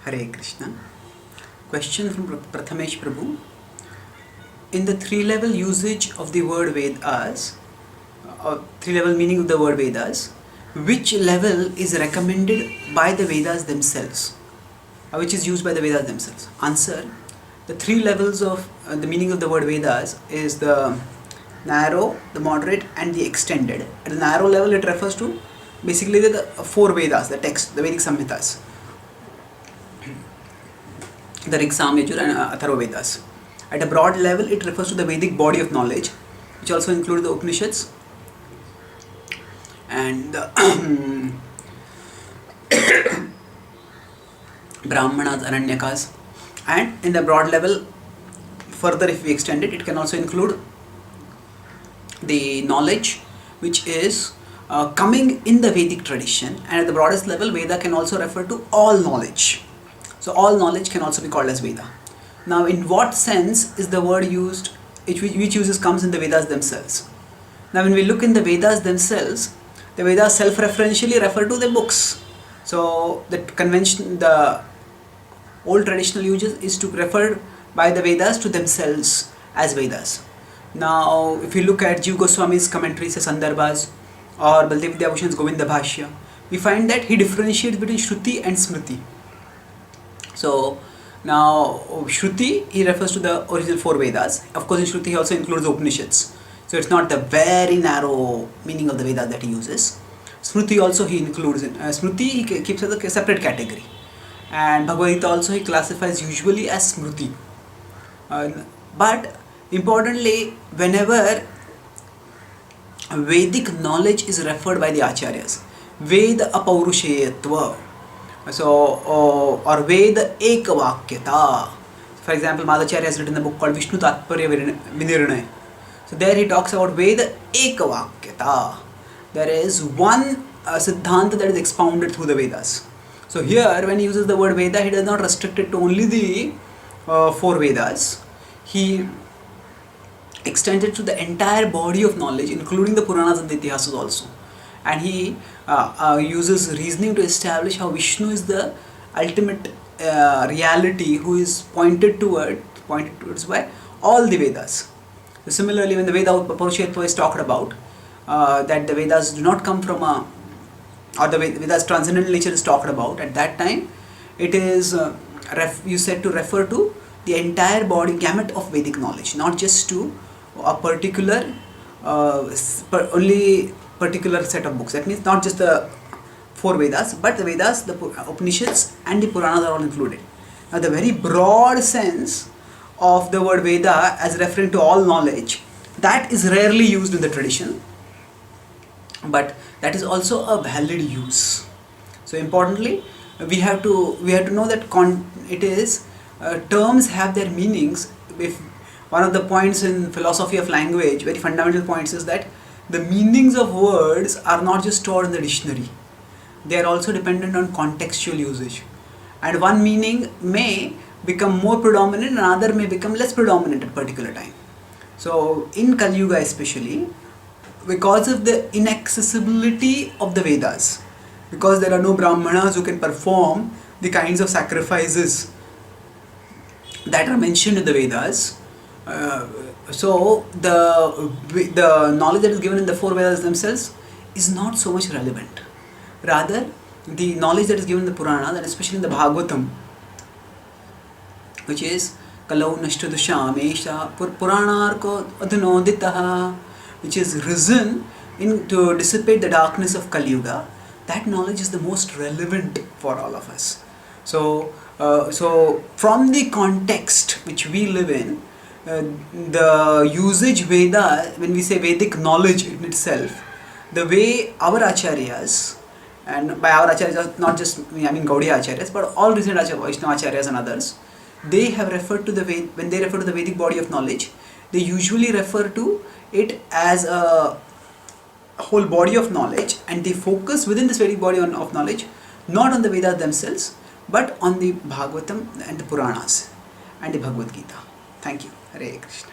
Hare Krishna. Question from Prathamesh Prabhu. In the three-level usage of the word Vedas, or three-level meaning of the word Vedas, which level is recommended by the Vedas themselves? Which is used by the Vedas themselves? Answer. The three levels of the meaning of the word Vedas is the narrow, the moderate and the extended. At the narrow level it refers to basically the four Vedas, the text, the Vedic Samhitas. The Rig, Sam, Yajur and Atharva Vedas. At a broad level it refers to the Vedic body of knowledge, which also include the Upanishads and the Brahmanas, Aranyakas. And in the broad level, further if we extend it, it can also include the knowledge which is coming in the Vedic tradition. And at the broadest level, Veda can also refer to all knowledge. So all knowledge can also be called as Veda. Now in what sense is the word used, which uses comes in the Vedas themselves? Now when we look in the Vedas themselves, the Vedas self-referentially refer to the books. So the convention, the old traditional usage is to refer by the Vedas to themselves as Vedas. Now if you look at Jiva Goswami's commentaries, Sandarbhas, or Baldev Vidyabhushan's Govinda Bhashya, we find that he differentiates between Shruti and Smriti. So now Shruti, he refers to the original four Vedas. Of course in Shruti he also includes the Upanishads. So it's not the very narrow meaning of the Vedas that he uses. Smriti also he includes in Smriti he keeps as a separate category. And Bhagavad Gita also he classifies usually as Smriti. But importantly, whenever Vedic knowledge is referred by the Acharyas, Veda Apaurushayatva, so or Veda Ekavakyata. For example, Madhacharya has written a book called Vishnu Tatparya Vinirnaya. So there he talks about Veda Ekavakyata. There is one Siddhanta that is expounded through the Vedas. So here when he uses the word Veda, he does not restrict it to only the four Vedas. He extends it to the entire body of knowledge, including the Puranas and the Itihasas also. And he uses reasoning to establish how Vishnu is the ultimate reality who is pointed towards by all the Vedas. So similarly, when the Veda Purushatva is talked about, that the Vedas do not come from or the Vedas transcendental nature is talked about, at that time it is you said to refer to the entire body gamut of Vedic knowledge, not just to a particular only particular set of books. That means not just the four Vedas, but the Vedas, the Upanishads and the Puranas are all included. Now the very broad sense of the word Veda as referring to all knowledge, that is rarely used in the tradition, but that is also a valid use. So importantly, we have to know that it is terms have their meanings. If one of the points in philosophy of language, very fundamental points, is that the meanings of words are not just stored in the dictionary. They are also dependent on contextual usage. And one meaning may become more predominant and another may become less predominant at a particular time. So in Kali Yuga especially, because of the inaccessibility of the Vedas, because there are no Brahmanas who can perform the kinds of sacrifices that are mentioned in the Vedas, so the knowledge that is given in the four Vedas themselves is not so much relevant. Rather, the knowledge that is given in the Purana, and especially in the Bhagavatam, which is Kalau Nashtadushamesha Puranarko Adunoditaha, which is risen to dissipate the darkness of Kali Yuga, that knowledge is the most relevant for all of us. So from the context which we live in, the usage Veda, when we say Vedic knowledge in itself, the way our Acharyas, and by our Acharyas not just I mean Gaudiya Acharyas, but all recent Vaishnava Acharyas and others, they have referred to when they refer to the Vedic body of knowledge, they usually refer to it as a whole body of knowledge, and they focus within this Vedic body of knowledge not on the Vedas themselves, but on the Bhagavatam and the Puranas and the Bhagavad Gita. Thank you. Hare Krishna.